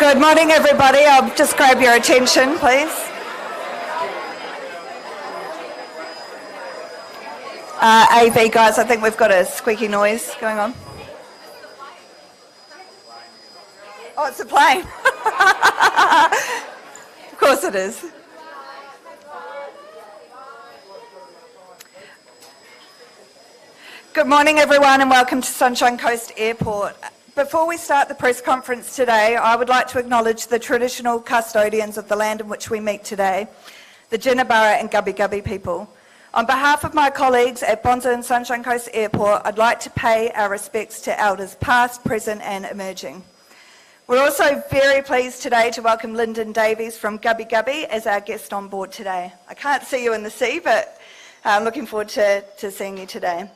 Good morning, everybody. I'll just grab your attention, please. AV guys, I think we've got a squeaky noise going on. Oh, it's a plane. Of course it is. Good morning, everyone, and welcome to Sunshine Coast Airport. Before we start the press conference today, I would like to acknowledge the traditional custodians of the land in which we meet today, the Jinnabara and Gubbi Gubbi people. On behalf of my colleagues at Bonza and Sunshine Coast Airport, I'd like to pay our respects to elders past, present and emerging. We're also very pleased today to welcome Lyndon Davies from Gubbi Gubbi as our guest on board today. I can't see you in the sea, but I'm looking forward to seeing you today.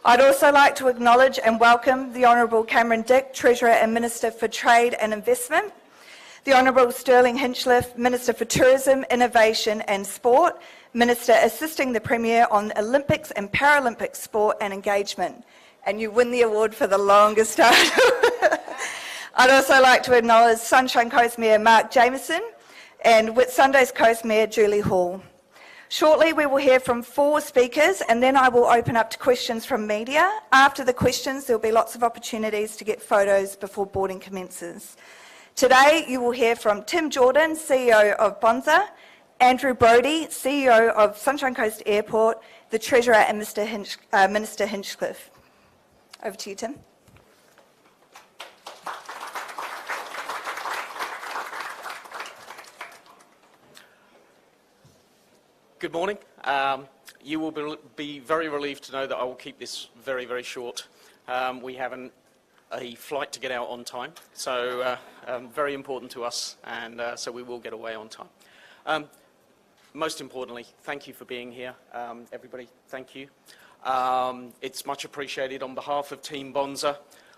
I'd also like to acknowledge and welcome the Honourable Cameron Dick, Treasurer and Minister for Trade and Investment, the Honourable Stirling Hinchliffe, Minister for Tourism, Innovation and Sport, Minister assisting the Premier on Olympics and Paralympic sport and engagement. And you win the award for the longest title. I'd also like to acknowledge Sunshine Coast Mayor Mark Jameson and Whitsundays Coast Mayor Julie Hall. Shortly, we will hear from 4 speakers and then I will open up to questions from media. After the questions, there will be lots of opportunities to get photos before boarding commences. Today, you will hear from Tim Jordan, CEO of Bonza, Andrew Brodie, CEO of Sunshine Coast Airport, the Treasurer and Minister Hinchliffe. Over to you, Tim. Good morning. You will be very relieved to know that I will keep this very, very short. We have a flight to get out on time, so very important to us, and so we will get away on time. Most importantly, thank you for being here. Everybody, thank you. It's much appreciated on behalf of Team Bonza,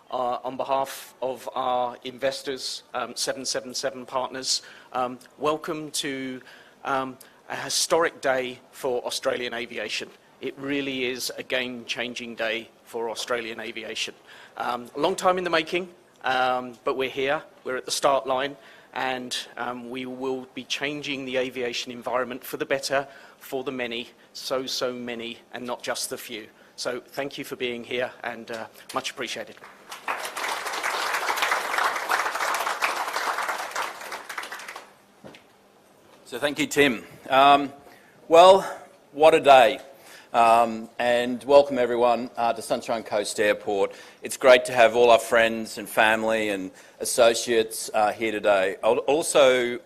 on behalf of our investors, 777 partners. Welcome to a historic day for Australian aviation. It really is a game-changing day for Australian aviation. A long time in the making, but we're here, we're at the start line, and we will be changing the aviation environment for the better, for the many, so many, and not just the few. So thank you for being here, and much appreciated. So thank you, Tim. Well, what a day. And welcome everyone to Sunshine Coast Airport. It's great to have all our friends and family and associates here today. I'll also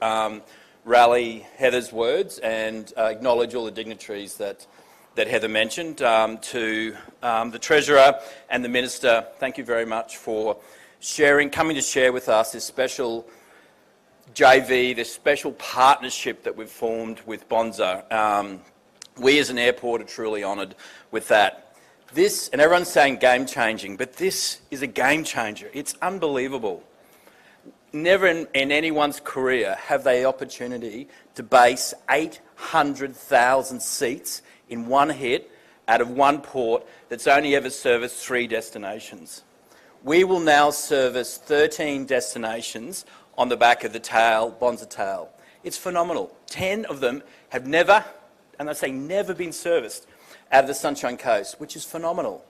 rally Heather's words and acknowledge all the dignitaries that Heather mentioned. To the Treasurer and the Minister, thank you very much for coming to share with us this special JV, this special partnership that we've formed with Bonza. We as an airport are truly honoured with that. This, and everyone's saying game-changing, but this is a game-changer. It's unbelievable. Never in anyone's career have they the opportunity to base 800,000 seats in one hit out of one port that's only ever serviced 3 destinations. We will now service 13 destinations on the back of the tail, Bonza tail. It's phenomenal. 10 of them have never, and I say never, been serviced out of the Sunshine Coast, which is phenomenal.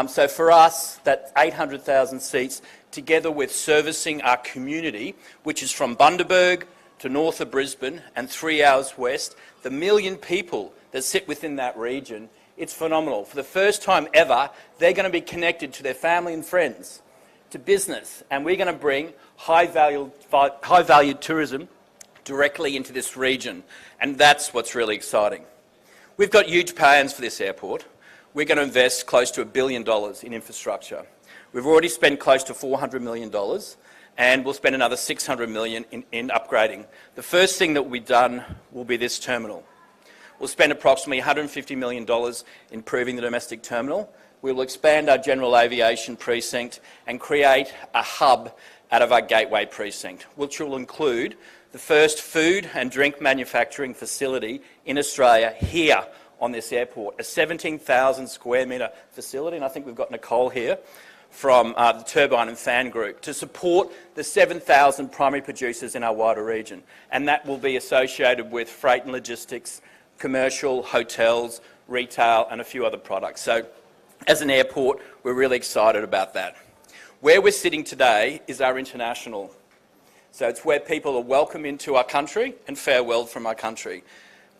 So for us, that 800,000 seats, together with servicing our community, which is from Bundaberg to north of Brisbane and 3 hours west, the 1 million people that sit within that region, it's phenomenal. For the first time ever, they're going to be connected to their family and friends, to business, and we're going to bring high-value tourism directly into this region, and that's what's really exciting. We've got huge plans for this airport. We're going to invest close to $1 billion in infrastructure. We've already spent close to $400 million, and we'll spend another $600 million in upgrading. The first thing that will be done will be this terminal. We'll spend approximately $150 million improving the domestic terminal. We will expand our general aviation precinct and create a hub out of our gateway precinct, which will include the first food and drink manufacturing facility in Australia here on this airport, a 17,000 square metre facility, and I think we've got Nicole here from the turbine and fan group to support the 7,000 primary producers in our wider region. And that will be associated with freight and logistics, commercial, hotels, retail and a few other products. So as an airport, we're really excited about that. Where we're sitting today is our international. So it's where people are welcome into our country and farewell from our country.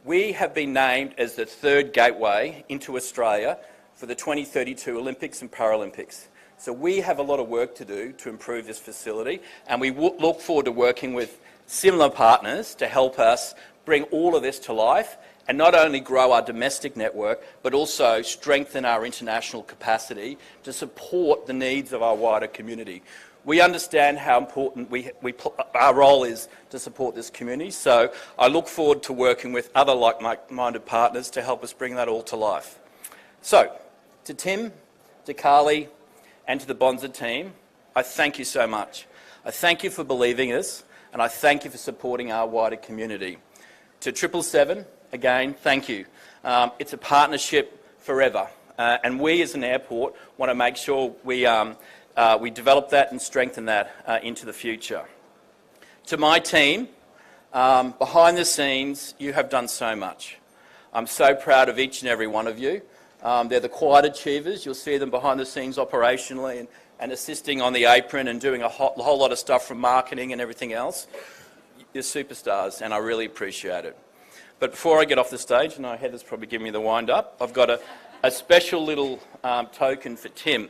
We have been named as the third gateway into Australia for the 2032 Olympics and Paralympics. So we have a lot of work to do to improve this facility, and we look forward to working with similar partners to help us bring all of this to life and not only grow our domestic network, but also strengthen our international capacity to support the needs of our wider community. We understand how important our role is to support this community, so I look forward to working with other like-minded partners to help us bring that all to life. So, to Tim, to Carly, and to the Bonza team, I thank you so much. I thank you for believing us, and I thank you for supporting our wider community. To 777, again, thank you. It's a partnership forever, and we as an airport want to make sure we develop that and strengthen that into the future. To my team, behind the scenes, you have done so much. I'm so proud of each and every one of you. They're the quiet achievers. You'll see them behind the scenes operationally and assisting on the apron and doing a whole lot of stuff from marketing and everything else. You're superstars, and I really appreciate it. But before I get off the stage, and I know Heather's probably giving me the wind up, I've got a special little token for Tim.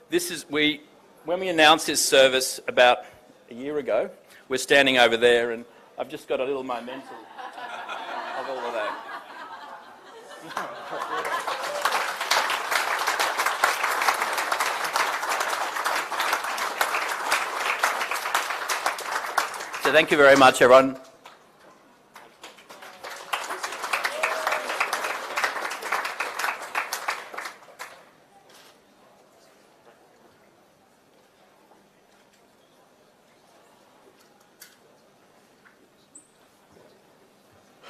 This is, when we announced his service about a year ago, we're standing over there, and I've just got a little memento of all of that. So thank you very much, everyone.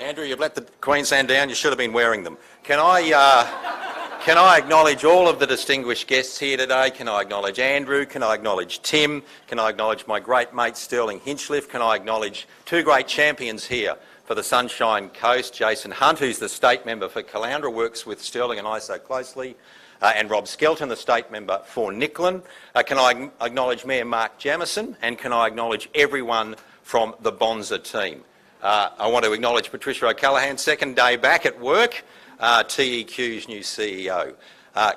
Andrew, you've let the Queensland down. You should have been wearing them. Can I acknowledge all of the distinguished guests here today? Can I acknowledge Andrew? Can I acknowledge Tim? Can I acknowledge my great mate Stirling Hinchliffe? Can I acknowledge two great champions here for the Sunshine Coast, Jason Hunt, who's the state member for Caloundra, works with Stirling and I so closely, and Rob Skelton, the state member for Nicklin. Can I acknowledge Mayor Mark Jamieson? And can I acknowledge everyone from the Bonza team? I want to acknowledge Patricia O'Callaghan, second day back at work, TEQ's new CEO.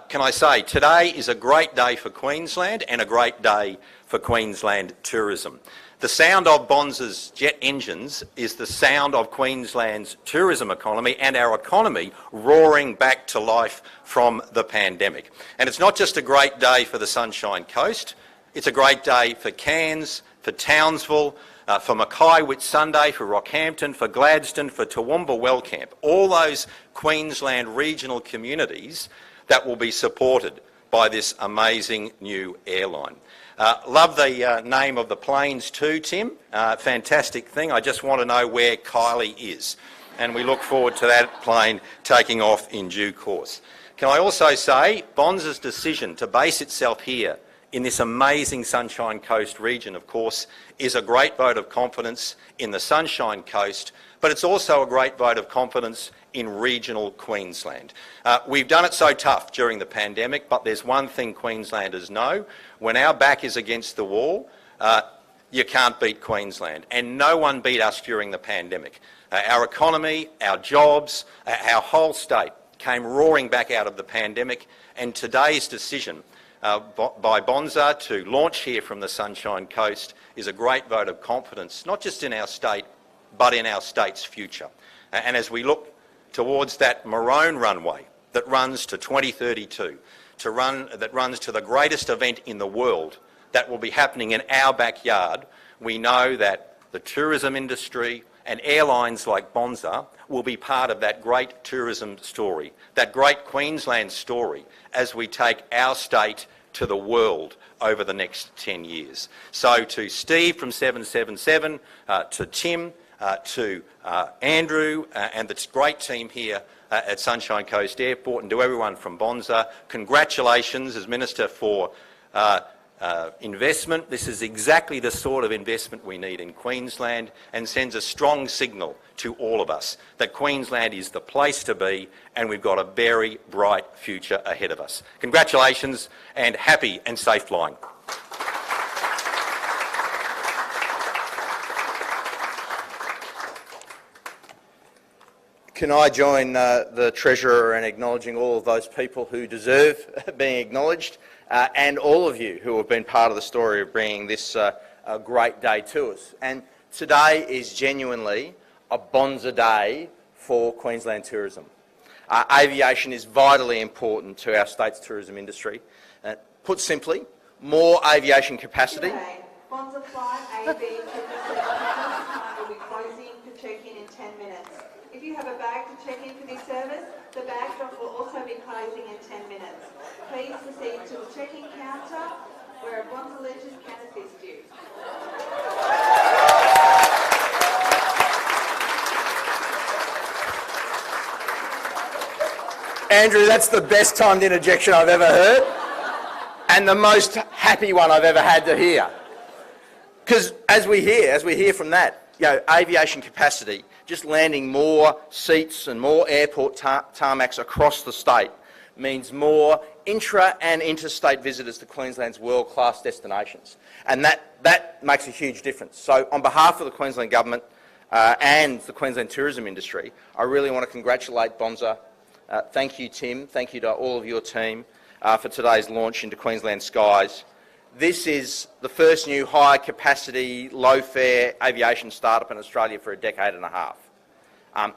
Can I say, today is a great day for Queensland and a great day for Queensland tourism. The sound of Bonza's jet engines is the sound of Queensland's tourism economy and our economy roaring back to life from the pandemic. And it's not just a great day for the Sunshine Coast, it's a great day for Cairns, for Townsville, for Mackay Whitsunday, for Rockhampton, for Gladstone, for Toowoomba Wellcamp, all those Queensland regional communities that will be supported by this amazing new airline. Love the name of the planes too, Tim. Fantastic thing. I just want to know where Kylie is. And we look forward to that plane taking off in due course. Can I also say Bonza's decision to base itself here in this amazing Sunshine Coast region, of course, is a great vote of confidence in the Sunshine Coast, but it's also a great vote of confidence in regional Queensland. We've done it so tough during the pandemic, but there's one thing Queenslanders know: when our back is against the wall, you can't beat Queensland, and no one beat us during the pandemic. Our economy, our jobs, our whole state came roaring back out of the pandemic, and today's decision by Bonza to launch here from the Sunshine Coast is a great vote of confidence, not just in our state, but in our state's future. And as we look towards that maroon runway that runs to 2032, that runs to the greatest event in the world that will be happening in our backyard, we know that the tourism industry and airlines like Bonza will be part of that great tourism story, that great Queensland story, as we take our state to the world over the next 10 years. So to Steve from 777, to Tim, to Andrew and the great team here at Sunshine Coast Airport, and to everyone from Bonza, congratulations as Minister for investment. This is exactly the sort of investment we need in Queensland and sends a strong signal to all of us that Queensland is the place to be and we've got a very bright future ahead of us. Congratulations and happy and safe flying. Can I join the Treasurer in acknowledging all of those people who deserve being acknowledged and all of you who have been part of the story of bringing this a great day to us. And today is genuinely a Bonza day for Queensland tourism. Aviation is vitally important to our state's tourism industry. Put simply, more aviation capacity. Today, Bonza flight AB 777 will be closing for check-in in 10 minutes. If you have a bag to check in for this service, the bag drop will also be closing in 10 minutes. Please proceed to the check-in counter where a Bonza legend can assist you. Andrew, that's the best timed interjection I've ever heard and the most happy one I've ever had to hear. Because as we hear from that, aviation capacity, just landing more seats and more airport tarmacs across the state means more intra and interstate visitors to Queensland's world-class destinations. And that makes a huge difference. So on behalf of the Queensland Government and the Queensland tourism industry, I really want to congratulate Bonza. Thank you, Tim. Thank you to all of your team for today's launch into Queensland skies. This is the first new high-capacity, low-fare aviation startup in Australia for a decade and a half.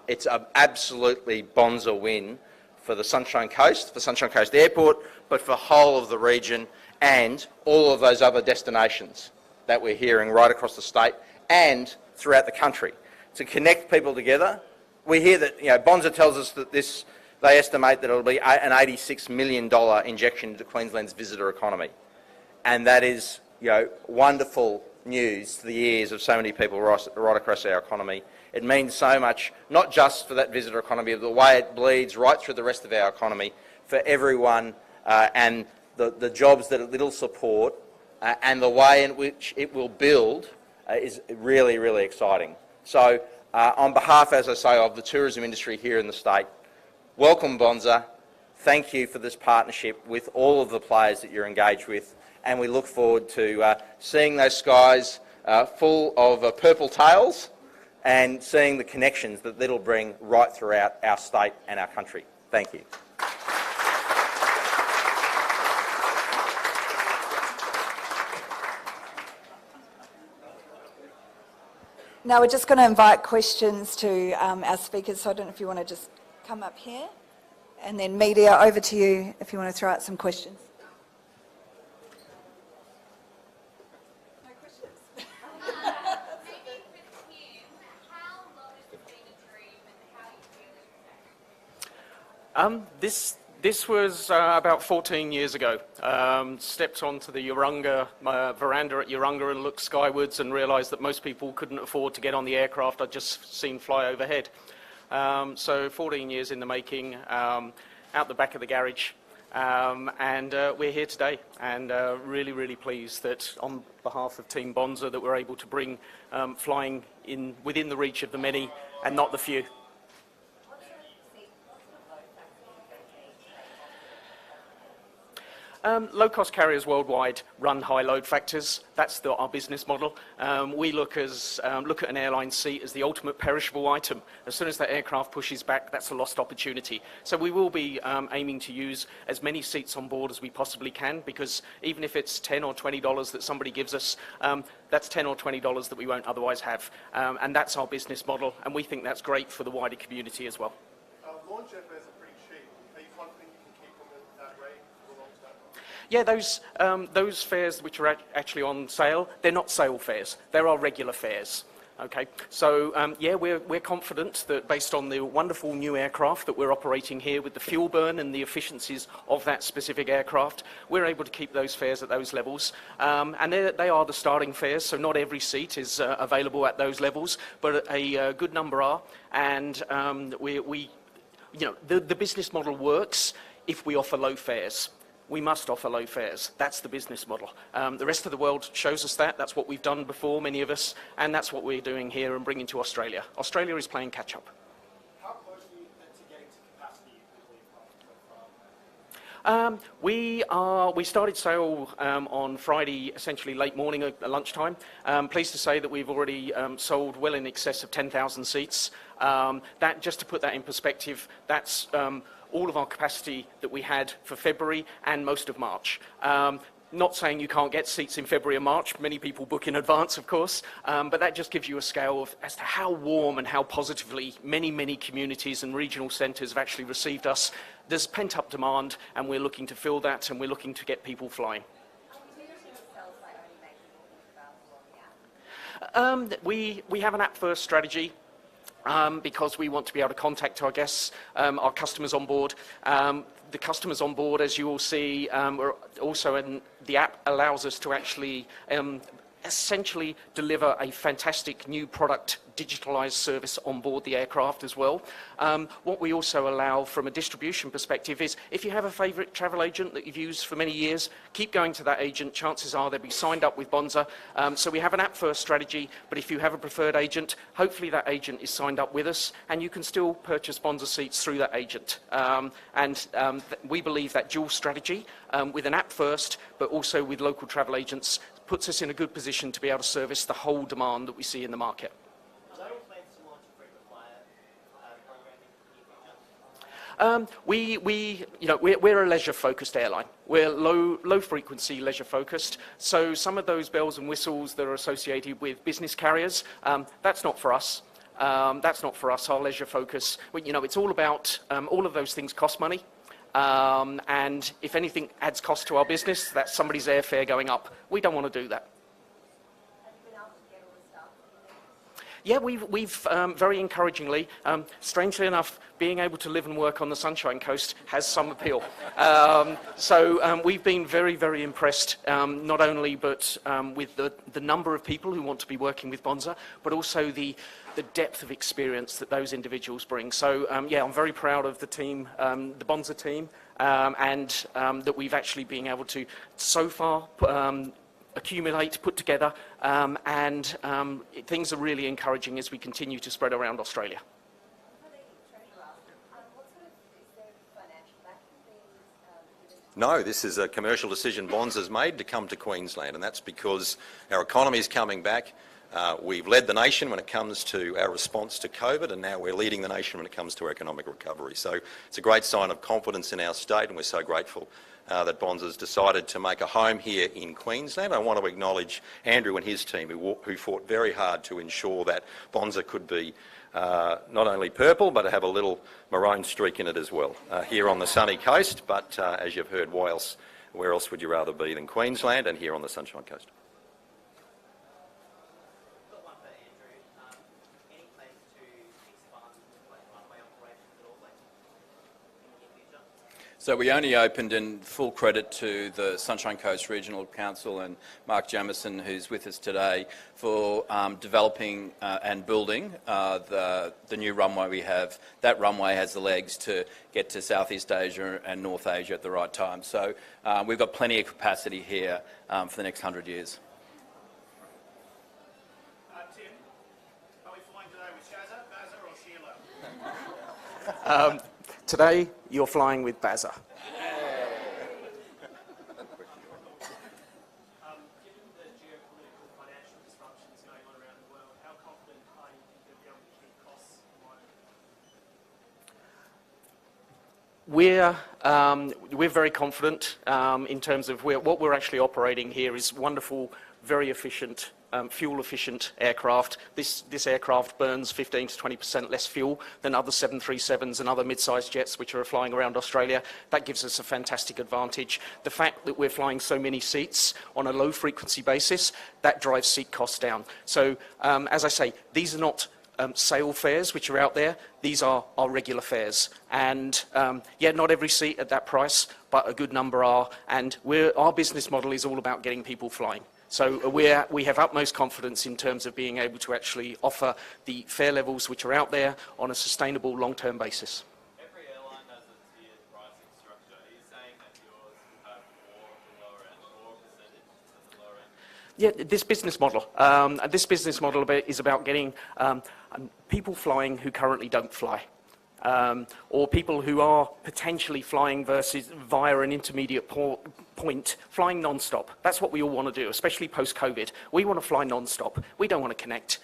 It's an absolutely Bonza win for the Sunshine Coast, for Sunshine Coast Airport, but for the whole of the region and all of those other destinations that we're hearing right across the state and throughout the country. To connect people together, we hear that, Bonza tells us that they estimate that it'll be an $86 million injection into Queensland's visitor economy. And that is, wonderful news to the ears of so many people right across our economy. It means so much, not just for that visitor economy, but the way it bleeds right through the rest of our economy for everyone and the jobs that it'll support and the way in which it will build is really, really exciting. So on behalf, as I say, of the tourism industry here in the state, welcome Bonza. Thank you for this partnership with all of the players that you're engaged with. And we look forward to seeing those skies full of purple tails and seeing the connections that it'll bring right throughout our state and our country. Thank you. Now we're just going to invite questions to our speakers, so I don't know if you want to just come up here, and then media, over to you if you want to throw out some questions. This was about 14 years ago. Stepped onto the Urunga veranda at Urunga and looked skywards and realised that most people couldn't afford to get on the aircraft I'd just seen fly overhead. So 14 years in the making, out the back of the garage, and we're here today, and really, really pleased that on behalf of Team Bonza that we're able to bring flying within the reach of the many and not the few. Low-cost carriers worldwide run high load factors. That's our business model. We look at an airline seat as the ultimate perishable item. As soon as that aircraft pushes back, that's a lost opportunity. So we will be aiming to use as many seats on board as we possibly can, because even if it's $10 or $20 that somebody gives us, that's $10 or $20 that we won't otherwise have. And that's our business model, and we think that's great for the wider community as well. Launch airfares are pretty cheap. Are you confident you can keep them at that rate for a long time? Yeah, those fares which are actually on sale, they're not sale fares. They're our regular fares. Okay, so yeah, we're confident that based on the wonderful new aircraft that we're operating here with the fuel burn and the efficiencies of that specific aircraft, we're able to keep those fares at those levels. And they are the starting fares, so not every seat is available at those levels, but a good number are. And the business model works if we offer low fares. we must offer low fares. That's the business model. The rest of the world shows us that. That's what we've done before, many of us, and that's what we're doing here and bringing to Australia. Australia is playing catch-up. How close are you to getting to capacity We started sale on Friday, essentially late morning at lunchtime. Pleased to say that we've already sold well in excess of 10,000 seats. That, just to put that in perspective, that's all of our capacity that we had for February and most of March. Not saying you can't get seats in February and March. Many people book in advance, of course, but that just gives you a scale of as to how warm and how positively many communities and regional centres have actually received us. There's pent-up demand, and we're looking to fill that, and we're looking to get people flying. We have an app-first strategy. Because we want to be able to contact our guests, our customers on board. The customers on board, as you will see, are also the app allows us to actually essentially deliver a fantastic new product digitalised service on board the aircraft as well. What we also allow from a distribution perspective is if you have a favourite travel agent that you've used for many years, keep going to that agent. Chances are they'll be signed up with Bonza. So we have an app-first strategy, but if you have a preferred agent, hopefully that agent is signed up with us and you can still purchase Bonza seats through that agent. We believe that dual strategy with an app first, but also with local travel agents, puts us in a good position to be able to service the whole demand that we see in the market. We're a leisure-focused airline. We're low frequency leisure-focused. So some of those bells and whistles that are associated with business carriers, that's not for us. That's not for us. Our leisure focus, it's all about all of those things cost money. And if anything adds cost to our business, that's somebody's airfare going up. We don't want to do that. Yeah, we've very encouragingly, strangely enough, being able to live and work on the Sunshine Coast has some appeal. So we've been very impressed, not only but with the number of people who want to be working with Bonza, but also the depth of experience that those individuals bring. So yeah, I'm very proud of the team, the Bonza team, and that we've actually been able to, so far, accumulate, put together, and things are really encouraging as we continue to spread around Australia. No, this is a commercial decision Bonza's made to come to Queensland, and that's because our economy is coming back. We've led the nation when it comes to our response to COVID, and now we're leading the nation when it comes to our economic recovery. So it's a great sign of confidence in our state, and we're so grateful that Bonza's decided to make a home here in Queensland. I want to acknowledge Andrew and his team who fought very hard to ensure that Bonza could be not only purple but have a little maroon streak in it as well here on the sunny coast. But as you've heard, where else would you rather be than Queensland and here on the Sunshine Coast? So we only opened, in full credit to the Sunshine Coast Regional Council and Mark Jamieson, who's with us today, for developing and building the new runway we have. That runway has the legs to get to Southeast Asia and North Asia at the right time. So we've got plenty of capacity here for the next 100 years. Tim, are we flying today with Shazza, Bazza or Sheila? Today, you're flying with Bazza. Given the geopolitical financial disruptions going on around the world, how confident are you that you'll be able to keep costs in line? We're very confident in terms of what we're actually operating here is wonderful, very efficient, fuel-efficient aircraft. This aircraft burns 15 to 20% less fuel than other 737s and other mid-sized jets which are flying around Australia. That gives us a fantastic advantage. The fact that we're flying so many seats on a low-frequency basis, that drives seat costs down. So, as I say, these are not sale fares which are out there. These are our regular fares. And yeah, not every seat at that price, but a good number are. And our business model is all about getting people flying. So we have utmost confidence in terms of being able to actually offer the fare levels which are out there on a sustainable long-term basis. Every airline has a tiered pricing structure. Are you saying that yours have Yeah, this business model. This business model is about getting people flying who currently don't fly. Or people who are potentially flying via an intermediate point, flying non-stop. That's what we all want to do, especially post-COVID. We want to fly non-stop. We don't want to connect.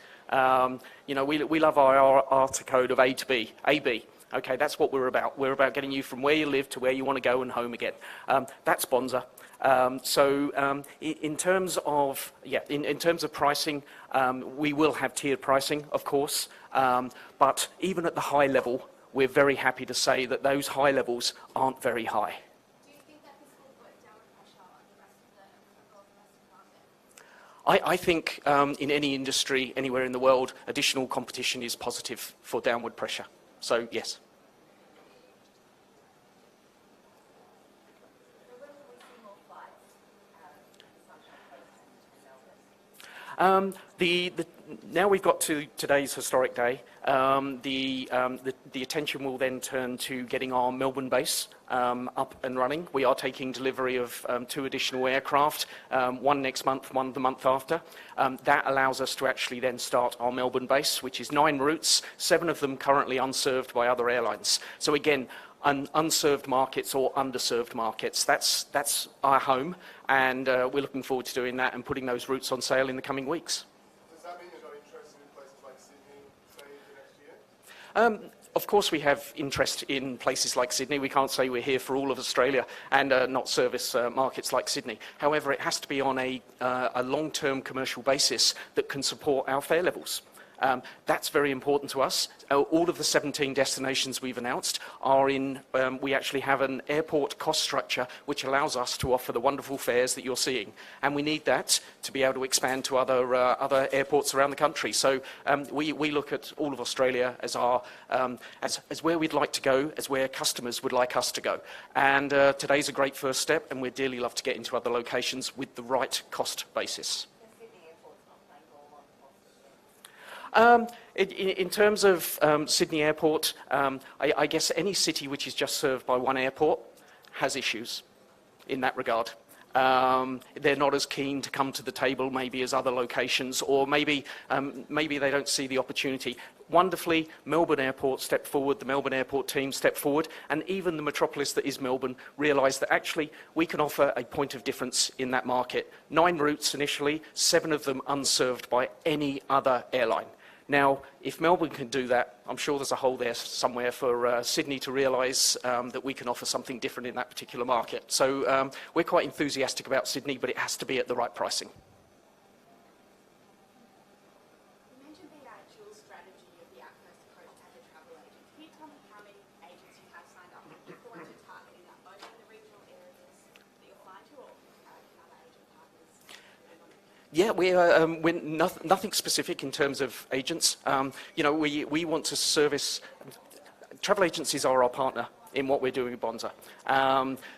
You know, we love our ARTA code of A to B, AB. Okay, that's what we're about. We're about getting you from where you live to where you want to go and home again. That's Bonza. In terms of pricing, we will have tiered pricing, of course. But even at the high level, we're very happy to say that those high levels aren't very high. Do you think that this will put downward pressure on the rest of the market? I think in any industry, anywhere in the world, additional competition is positive for downward pressure. So, yes. So when will we see more flights Sunshine Coast? Now we've got to today's historic day. The attention will then turn to getting our Melbourne base up and running. We are taking delivery of 2 additional aircraft, one next month, one the month after. That allows us to actually then start our Melbourne base, which is 9 routes, 7 of them currently unserved by other airlines. So again, unserved markets or underserved markets. That's our home, and we're looking forward to doing that and putting those routes on sale in the coming weeks. Does that mean you're not interested in places like Sydney, say, the next year? Of course we have interest in places like Sydney. We can't say we're here for all of Australia and not service markets like Sydney. However, it has to be on a long-term commercial basis that can support our fare levels. That's very important to us. All of the 17 destinations we've announced are in, we actually have an airport cost structure which allows us to offer the wonderful fares that you're seeing. And we need that to be able to expand to other airports around the country. So we look at all of Australia as as where we'd like to go, as where customers would like us to go. And today's a great first step, and we'd dearly love to get into other locations with the right cost basis. In terms of Sydney Airport, I guess any city which is just served by one airport has issues in that regard. They're not as keen to come to the table maybe as other locations, or maybe they don't see the opportunity. Wonderfully, Melbourne Airport stepped forward, the Melbourne Airport team stepped forward, and even the metropolis that is Melbourne realised that actually we can offer a point of difference in that market. 9 routes initially, 7 of them unserved by any other airline. Now, if Melbourne can do that, I'm sure there's a hole there somewhere for Sydney to realise that we can offer something different in that particular market. So we're quite enthusiastic about Sydney, but it has to be at the right pricing. You mentioned the dual strategy of the Outcoast approach as a travel agent. Can you tell me how many agents you have signed up with the ones you're targeting that both in the regional areas that you're flying to, or other agent partners? Yeah, we're nothing specific in terms of agents. You know, we want to service. Travel agencies are our partner in what we're doing with Bonza.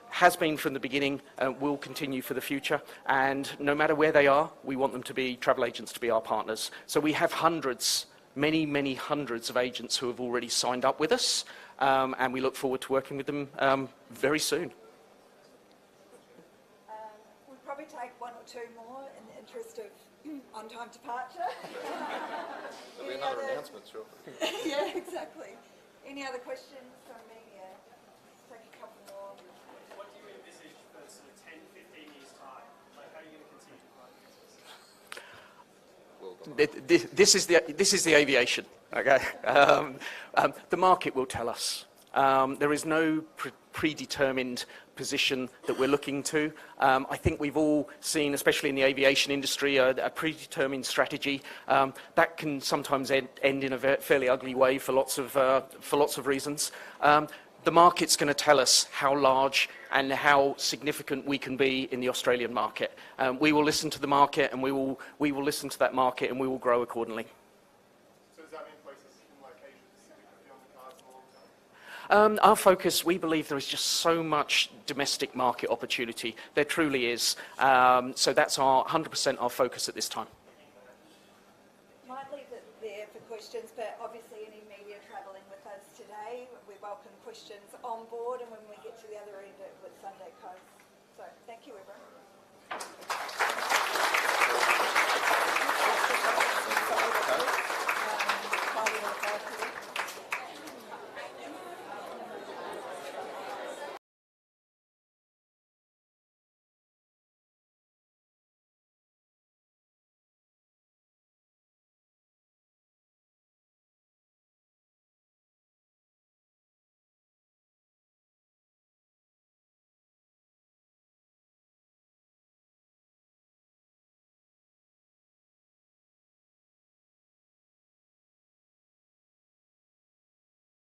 Has been from the beginning, will continue for the future, and no matter where they are, we want them to be travel agents, to be our partners. So we have hundreds, many hundreds of agents who have already signed up with us, and we look forward to working with them very soon. We'll probably take 1 or 2 more in the interest of on-time departure. There'll be another announcement, sure. Yeah, exactly. Any other questions from media? Let's take a couple more. What do you envisage for sort of 10, 15 years' time? Like, how are you going to continue to grow the business? This is the aviation. Okay, the market will tell us. There is no predetermined position that we're looking to. I think we've all seen, especially in the aviation industry, a predetermined strategy that can sometimes end in a fairly ugly way for lots of reasons. The market's going to tell us how large and how significant we can be in the Australian market. We will listen to the market, and we will listen to that market, and we will grow accordingly. So does that mean places in like Asia Pacific could be on the cards for a long time? Our focus, we believe there is just so much domestic market opportunity. There truly is. So that's 100% our focus at this time. Might leave it there for questions, but obviously any media travelling with us today, we welcome questions on board and when we get to the other end with Sunday Coast. So thank you, everyone.